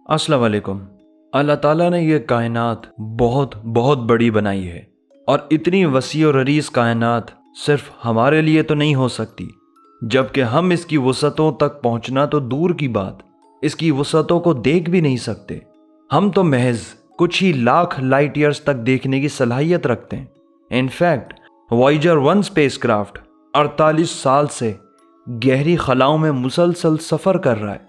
अस्सलाम वालेकुम। अल्लाह ताला ने यह कायनात बहुत बहुत बड़ी बनाई है और इतनी वसी और अरीज कायनात सिर्फ हमारे लिए तो नहीं हो सकती, जबकि हम इसकी वसअतों तक पहुंचना तो दूर की बात, इसकी वसअतों को देख भी नहीं सकते। हम तो महज कुछ ही लाख लाइट ईयर्स तक देखने की सलाहियत रखते हैं। इनफैक्ट वॉयेजर 1 स्पेसक्राफ्ट 48 साल से गहरी खलाओं में मुसलसल सफ़र कर रहा है,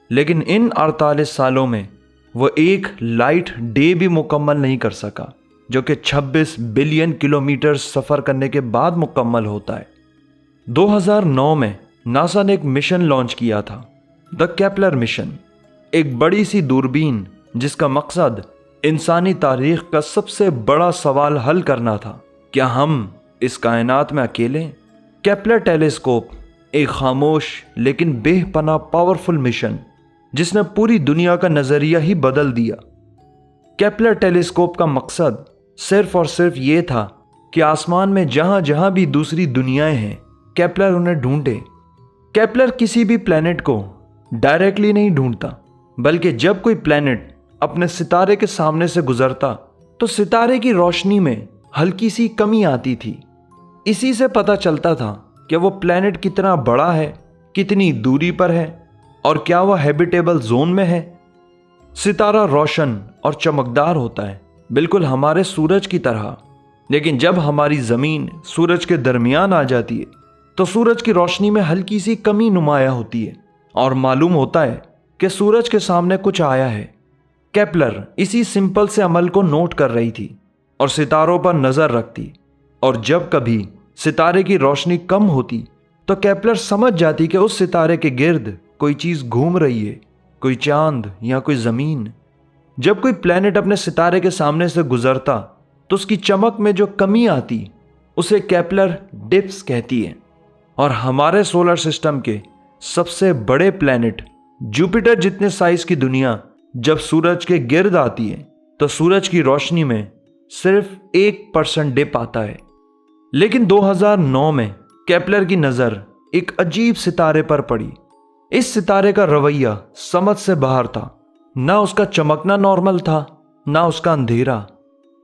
लेकिन इन 48 सालों में वो एक लाइट डे भी मुकम्मल नहीं कर सका, जो कि 26 बिलियन किलोमीटर सफ़र करने के बाद मुकम्मल होता है। 2009 में नासा ने एक मिशन लॉन्च किया था, द केपलर मिशन, एक बड़ी सी दूरबीन जिसका मकसद इंसानी तारीख का सबसे बड़ा सवाल हल करना था, क्या हम इस कायनात में अकेले? केपलर टेलीस्कोप एक खामोश लेकिन बेपनाह पावरफुल मिशन जिसने पूरी दुनिया का नजरिया ही बदल दिया। केपलर टेलीस्कोप का मकसद सिर्फ और सिर्फ ये था कि आसमान में जहां जहां भी दूसरी दुनियाएं हैं, केपलर उन्हें ढूंढे। केपलर किसी भी प्लेनेट को डायरेक्टली नहीं ढूंढता, बल्कि जब कोई प्लेनेट अपने सितारे के सामने से गुजरता तो सितारे की रोशनी में हल्की सी कमी आती थी। इसी से पता चलता था कि वो प्लेनेट कितना बड़ा है, कितनी दूरी पर है और क्या वह हैबिटेबल जोन में है। सितारा रोशन और चमकदार होता है, बिल्कुल हमारे सूरज की तरह, लेकिन जब हमारी ज़मीन सूरज के दरमियान आ जाती है तो सूरज की रोशनी में हल्की सी कमी नुमाया होती है और मालूम होता है कि सूरज के सामने कुछ आया है। केपलर इसी सिंपल से अमल को नोट कर रही थी और सितारों पर नज़र रखती, और जब कभी सितारे की रोशनी कम होती तो केपलर समझ जाती कि उस सितारे के गिर्द कोई चीज़ घूम रही है, कोई चांद या कोई ज़मीन। जब कोई प्लेनेट अपने सितारे के सामने से गुजरता तो उसकी चमक में जो कमी आती उसे केपलर डिप्स कहती है। और हमारे सोलर सिस्टम के सबसे बड़े प्लेनेट जुपिटर जितने साइज की दुनिया जब सूरज के गिर्द आती है तो सूरज की रोशनी में सिर्फ 1% डिप आता है। लेकिन 2009 में केपलर की नज़र एक अजीब सितारे पर पड़ी। इस सितारे का रवैया समझ से बाहर था, ना उसका चमकना नॉर्मल था, ना उसका अंधेरा।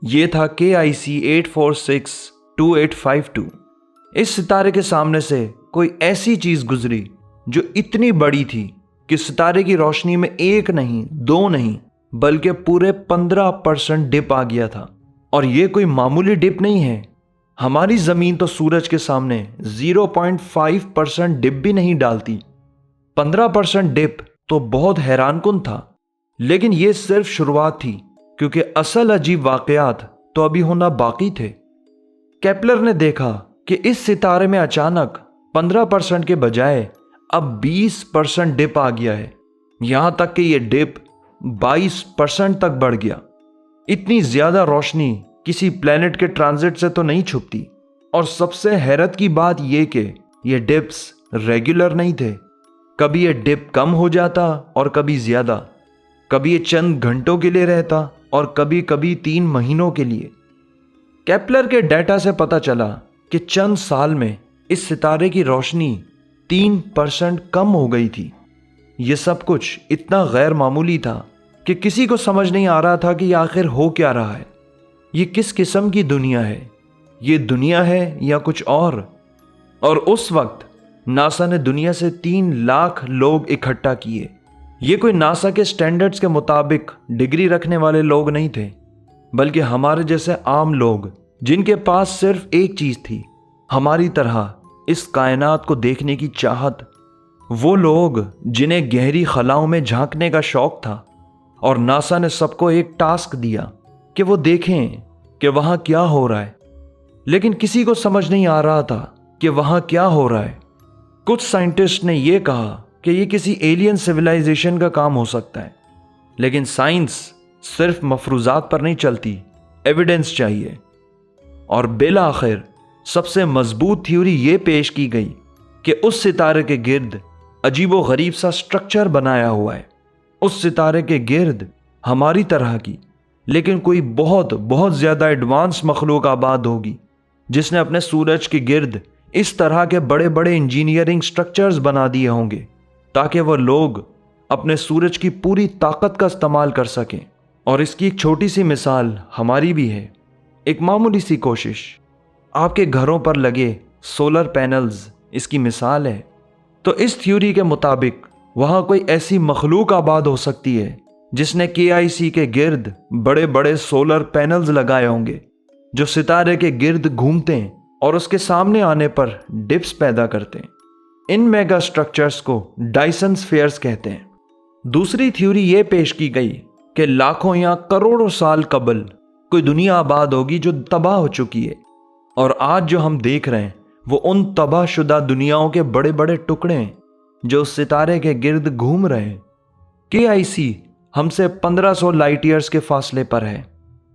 ये था KIC 8462852। इस सितारे के सामने से कोई ऐसी चीज गुजरी जो इतनी बड़ी थी कि सितारे की रोशनी में एक नहीं, दो नहीं, बल्कि पूरे 15% डिप आ गया था। और ये कोई मामूली डिप नहीं है। हमारी जमीन तो सूरज के सामने 0.5% डिप भी नहीं डालती। 15% डिप तो बहुत हैरानकुन था, लेकिन यह सिर्फ शुरुआत थी, क्योंकि असल अजीब वाकयात तो अभी होना बाकी थे। केपलर ने देखा कि इस सितारे में अचानक 15% के बजाय अब 20% डिप आ गया है। यहां तक कि यह डिप 22% तक बढ़ गया। इतनी ज्यादा रोशनी किसी प्लेनेट के ट्रांजिट से तो नहीं छुपती। और सबसे हैरत की बात यह कि ये डिप्स रेगुलर नहीं थे। कभी ये डिप कम हो जाता और कभी ज्यादा, कभी ये चंद घंटों के लिए रहता और कभी कभी 3 महीनों के लिए। केपलर के डेटा से पता चला कि चंद साल में इस सितारे की रोशनी 3% कम हो गई थी। यह सब कुछ इतना गैर मामूली था कि किसी को समझ नहीं आ रहा था कि आखिर हो क्या रहा है। ये किस किस्म की दुनिया है? ये दुनिया है या कुछ और? और उस वक्त नासा ने दुनिया से 3 लाख लोग इकट्ठा किए। ये कोई नासा के स्टैंडर्ड्स के मुताबिक डिग्री रखने वाले लोग नहीं थे, बल्कि हमारे जैसे आम लोग जिनके पास सिर्फ एक चीज थी, हमारी तरह इस कायनात को देखने की चाहत। वो लोग जिन्हें गहरी खलाओं में झांकने का शौक था। और नासा ने सबको एक टास्क दिया कि वो देखें कि वहां क्या हो रहा है। लेकिन किसी को समझ नहीं आ रहा था कि वहां क्या हो रहा है। कुछ साइंटिस्ट ने यह कहा कि यह किसी एलियन सिविलाइजेशन का काम हो सकता है, लेकिन साइंस सिर्फ मफरूजात पर नहीं चलती, एविडेंस चाहिए। और बिल आखिर सबसे मजबूत थ्योरी ये पेश की गई कि उस सितारे के गिर्द अजीबो गरीब सा स्ट्रक्चर बनाया हुआ है। उस सितारे के गिर्द हमारी तरह की, लेकिन कोई बहुत बहुत ज्यादा एडवांस मखलूक आबाद होगी, जिसने अपने सूरज के गिर्द इस तरह के बड़े बड़े इंजीनियरिंग स्ट्रक्चर्स बना दिए होंगे ताकि वह लोग अपने सूरज की पूरी ताकत का इस्तेमाल कर सकें। और इसकी एक छोटी सी मिसाल हमारी भी है, एक मामूली सी कोशिश। आपके घरों पर लगे सोलर पैनल्स इसकी मिसाल है। तो इस थ्योरी के मुताबिक वहाँ कोई ऐसी मखलूक आबाद हो सकती है जिसने KIC के गिर्द बड़े बड़े सोलर पैनल्स लगाए होंगे जो सितारे के गिर्द घूमते हैं और उसके सामने आने पर डिप्स पैदा करते हैं। इन मेगा स्ट्रक्चर्स को डायसन स्फीयर्स कहते हैं। दूसरी थ्योरी ये पेश की गई कि लाखों या करोड़ों साल कबल कोई दुनिया आबाद होगी जो तबाह हो चुकी है, और आज जो हम देख रहे हैं वो उन तबाहशुदा दुनियाओं के बड़े बड़े टुकड़े हैं जो उस सितारे के गिर्द घूम रहे हैं। KIC हमसे 1500 लाइट ईयर्स के फासले पर है,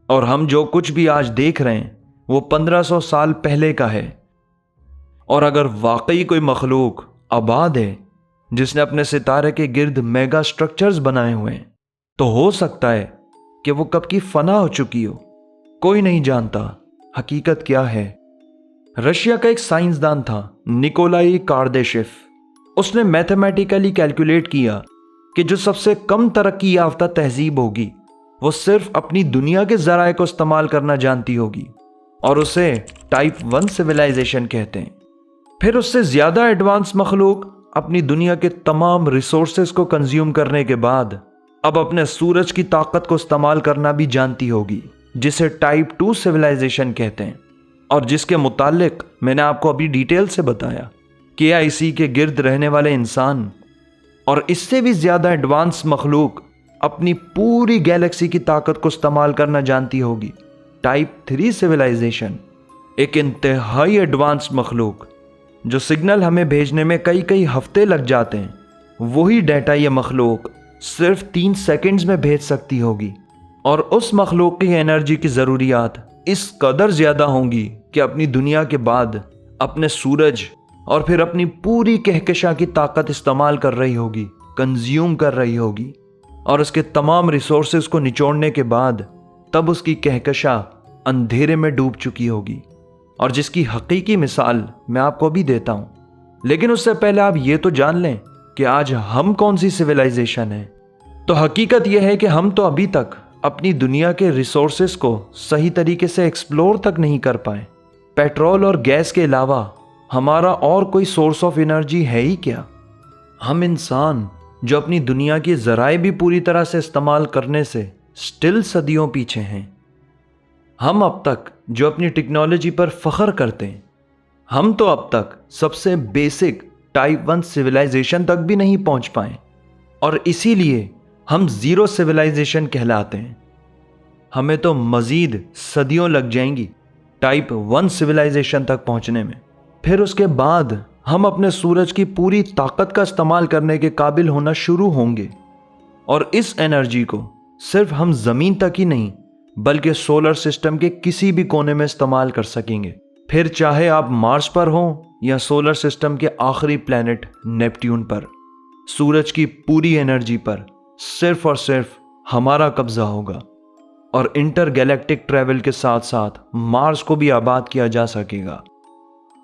और हम जो कुछ भी आज देख रहे हैं वो 1500 साल पहले का है। और अगर वाकई कोई मखलूक आबाद है जिसने अपने सितारे के गिर्द मेगा स्ट्रक्चर्स बनाए हुए हैं, तो हो सकता है कि वो कब की फना हो चुकी हो। कोई नहीं जानता हकीकत क्या है। रशिया का एक साइंसदान था निकोलाई कार्देशेव। उसने मैथमेटिकली कैलकुलेट किया कि जो सबसे कम तरक्की याफ्ता तहजीब होगी वो सिर्फ अपनी दुनिया के जराए को इस्तेमाल करना जानती होगी, और उसे टाइप 1 सिविलाइजेशन कहते हैं। फिर उससे ज्यादा एडवांस मखलूक अपनी दुनिया के तमाम रिसोर्सेज को कंज्यूम करने के बाद अब अपने सूरज की ताकत को इस्तेमाल करना भी जानती होगी, जिसे टाइप 2 सिविलाइजेशन कहते हैं, और जिसके मुतालिक मैंने आपको अभी डिटेल से बताया। KIC के गिर्द रहने वाले इंसान और इससे भी ज्यादा एडवांस मखलूक अपनी पूरी गैलेक्सी की ताकत को इस्तेमाल करना जानती होगी। टाइप 3 सिविलाइजेशन एक इंतहाई एडवांस मखलूक जो सिग्नल हमें भेजने में कई कई हफ्ते लग जाते हैं, वही डाटा ये मखलूक सिर्फ 3 सेकंड्स में भेज सकती होगी। और उस मखलूक की एनर्जी की ज़रूरियात इस कदर ज़्यादा होंगी कि अपनी दुनिया के बाद अपने सूरज और फिर अपनी पूरी कहकशा की ताकत इस्तेमाल कर रही होगी, कंज्यूम कर रही होगी, और उसके तमाम रिसोर्सेज को निचोड़ने के बाद तब उसकी कहकशा अंधेरे में डूब चुकी होगी, और जिसकी हकीकी मिसाल मैं आपको भी देता हूं। लेकिन उससे पहले आप ये तो जान लें कि आज हम कौन सी सिविलाइजेशन है। तो हकीकत यह है कि हम तो अभी तक अपनी दुनिया के रिसोर्सेज को सही तरीके से एक्सप्लोर तक नहीं कर पाए। पेट्रोल और गैस के अलावा हमारा और कोई सोर्स ऑफ एनर्जी है ही क्या? हम इंसान जो अपनी दुनिया की ज़राए भी पूरी तरह से इस्तेमाल करने से स्टिल सदियों पीछे हैं। हम अब तक जो अपनी टेक्नोलॉजी पर फख्र करते हैं, हम तो अब तक सबसे बेसिक टाइप 1 सिविलाइजेशन तक भी नहीं पहुंच पाए, और इसीलिए हम ज़ीरो सिविलाइजेशन कहलाते हैं। हमें तो मज़ीद सदियों लग जाएंगी टाइप 1 सिविलाइजेशन तक पहुंचने में। फिर उसके बाद हम अपने सूरज की पूरी ताकत का इस्तेमाल करने के काबिल होना शुरू होंगे, और इस एनर्जी को सिर्फ हम ज़मीन तक ही नहीं बल्कि सोलर सिस्टम के किसी भी कोने में इस्तेमाल कर सकेंगे। फिर चाहे आप मार्स पर हों या सोलर सिस्टम के आखिरी प्लैनेट नेपट्यून पर, सूरज की पूरी एनर्जी पर सिर्फ और सिर्फ हमारा कब्जा होगा, और इंटरगैलेक्टिक ट्रैवल के साथ साथ मार्स को भी आबाद किया जा सकेगा।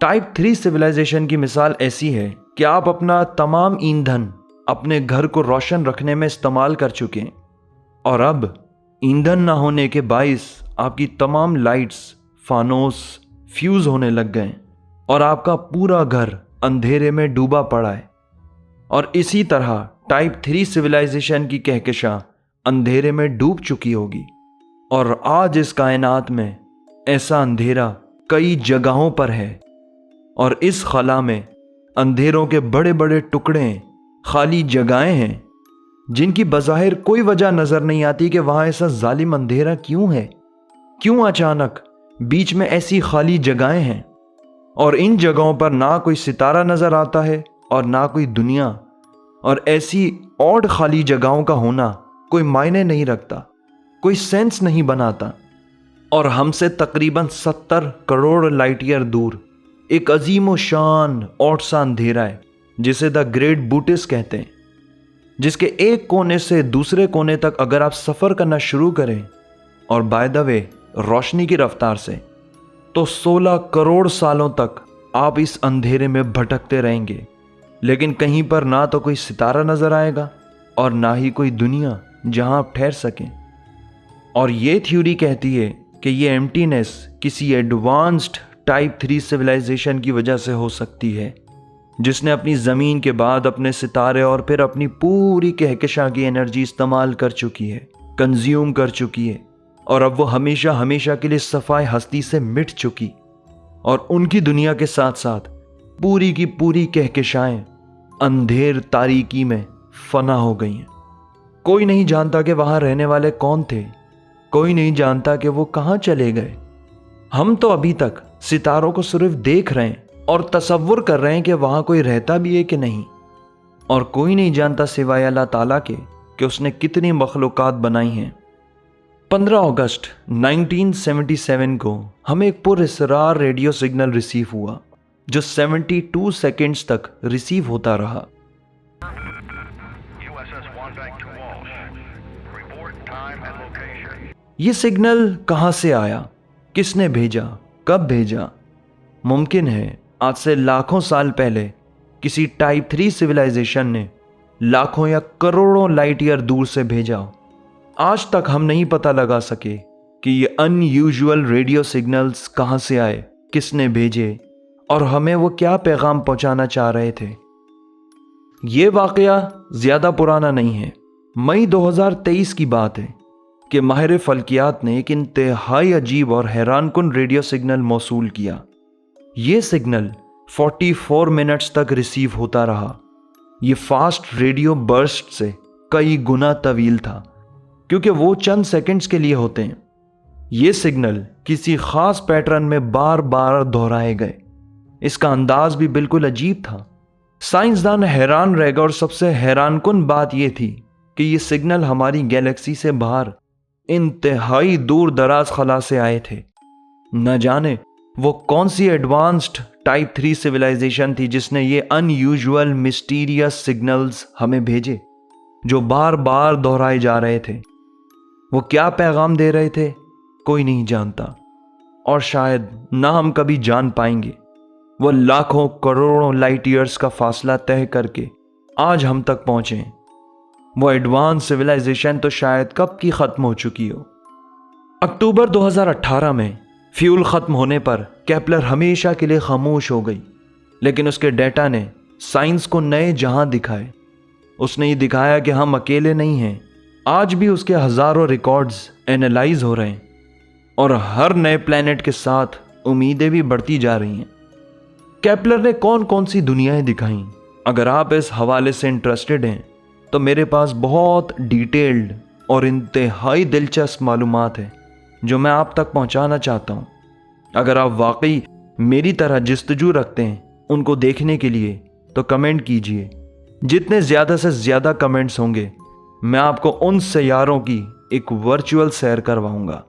टाइप 3 सिविलाइजेशन की मिसाल ऐसी है कि आप अपना तमाम ईंधन अपने घर को रोशन रखने में इस्तेमाल कर चुके हैं, और अब ईंधन ना होने के बाइस आपकी तमाम लाइट्स फानोस फ्यूज होने लग गए, और आपका पूरा घर अंधेरे में डूबा पड़ा है। और इसी तरह टाइप 3 सिविलाइजेशन की कहकशा अंधेरे में डूब चुकी होगी, और आज इस कायनात में ऐसा अंधेरा कई जगहों पर है, और इस खला में अंधेरों के बड़े बड़े टुकड़े हैं, खाली जगहें हैं जिनकी बज़ाहिर कोई वजह नज़र नहीं आती कि वहाँ ऐसा जालिम अंधेरा क्यों है, क्यों अचानक बीच में ऐसी खाली जगहें हैं। और इन जगहों पर ना कोई सितारा नज़र आता है और ना कोई दुनिया, और ऐसी ऑड खाली जगहों का होना कोई मायने नहीं रखता, कोई सेंस नहीं बनाता। और हमसे तकरीबन 70 करोड़ लाइट ईयर दूर एक अजीम व शान ऑड सा अंधेरा है जिसे द ग्रेट बूटिस कहते हैं, जिसके एक कोने से दूसरे कोने तक अगर आप सफ़र करना शुरू करें, और बाय द वे रोशनी की रफ्तार से, तो 16 करोड़ सालों तक आप इस अंधेरे में भटकते रहेंगे, लेकिन कहीं पर ना तो कोई सितारा नज़र आएगा और ना ही कोई दुनिया जहां आप ठहर सकें। और ये थ्योरी कहती है कि ये एम्प्टीनेस किसी एडवांस्ड टाइप 3 सिविलाइजेशन की वजह से हो सकती है, जिसने अपनी ज़मीन के बाद अपने सितारे और फिर अपनी पूरी कहकशां की एनर्जी इस्तेमाल कर चुकी है, कंज्यूम कर चुकी है, और अब वो हमेशा हमेशा के लिए सफाई हस्ती से मिट चुकी, और उनकी दुनिया के साथ साथ पूरी की पूरी कहकशाएं अंधेर तारीकी में फना हो गई हैं। कोई नहीं जानता कि वहां रहने वाले कौन थे, कोई नहीं जानता कि वो कहां चले गए। हम तो अभी तक सितारों को सिर्फ देख रहे हैं और तसव्वुर कर रहे हैं कि वहां कोई रहता भी है कि नहीं, और कोई नहीं जानता सिवाय अल्लाह ताला के कि उसने कितनी मखलूकात बनाई हैं। 15 अगस्त 1977 को हमें एक पुरअसरार रेडियो सिग्नल रिसीव हुआ जो 72 सेकेंड्स तक रिसीव होता रहा। ये सिग्नल कहां से आया, किसने भेजा, कब भेजा? मुमकिन है आज से लाखों साल पहले किसी टाइप 3 सिविलाइजेशन ने लाखों या करोड़ों लाइट ईयर दूर से भेजा हो। आज तक हम नहीं पता लगा सके कि ये अनयूजुअल रेडियो सिग्नल्स कहां से आए, किसने भेजे और हमें वो क्या पैगाम पहुंचाना चाह रहे थे। ये वाकया ज्यादा पुराना नहीं है। मई 2023 की बात है कि माहिर फल्कियात ने एक इंतहाई अजीब और हैरानकुन रेडियो सिग्नल मौसूल किया। ये सिग्नल 44 मिनट्स तक रिसीव होता रहा। ये फास्ट रेडियो बर्स्ट से कई गुना तवील था, क्योंकि वो चंद सेकंड्स के लिए होते हैं। ये सिग्नल किसी खास पैटर्न में बार बार दोहराए गए। इसका अंदाज भी बिल्कुल अजीब था। साइंसदान हैरान रह गए, और सबसे हैरानकुन बात यह थी कि ये सिग्नल हमारी गैलेक्सी से बाहर इंतहाई दूर दराज खला से आए थे। न जाने वो कौन सी एडवांस्ड टाइप 3 सिविलाइजेशन थी जिसने ये अनयूजुअल मिस्टीरियस सिग्नल्स हमें भेजे, जो बार बार दोहराए जा रहे थे। वो क्या पैगाम दे रहे थे, कोई नहीं जानता, और शायद ना हम कभी जान पाएंगे। वो लाखों करोड़ों लाइट ईयर्स का फासला तय करके आज हम तक पहुंचे। वो एडवांस सिविलाइजेशन तो शायद कब की खत्म हो चुकी हो। अक्टूबर 2018 में फ्यूल खत्म होने पर केपलर हमेशा के लिए खामोश हो गई, लेकिन उसके डेटा ने साइंस को नए जहां दिखाए। उसने ये दिखाया कि हम अकेले नहीं हैं। आज भी उसके हजारों रिकॉर्ड्स एनालाइज हो रहे हैं, और हर नए प्लैनेट के साथ उम्मीदें भी बढ़ती जा रही हैं। केपलर ने कौन कौन सी दुनियाएं दिखाई? अगर आप इस हवाले से इंटरेस्टेड हैं तो मेरे पास बहुत डिटेल्ड और इंतहाई दिलचस्प मालूमात है जो मैं आप तक पहुंचाना चाहता हूं। अगर आप वाकई मेरी तरह जिस्तजू रखते हैं उनको देखने के लिए तो कमेंट कीजिए। जितने ज़्यादा से ज़्यादा कमेंट्स होंगे मैं आपको उन सैयारों की एक वर्चुअल सैर करवाऊंगा।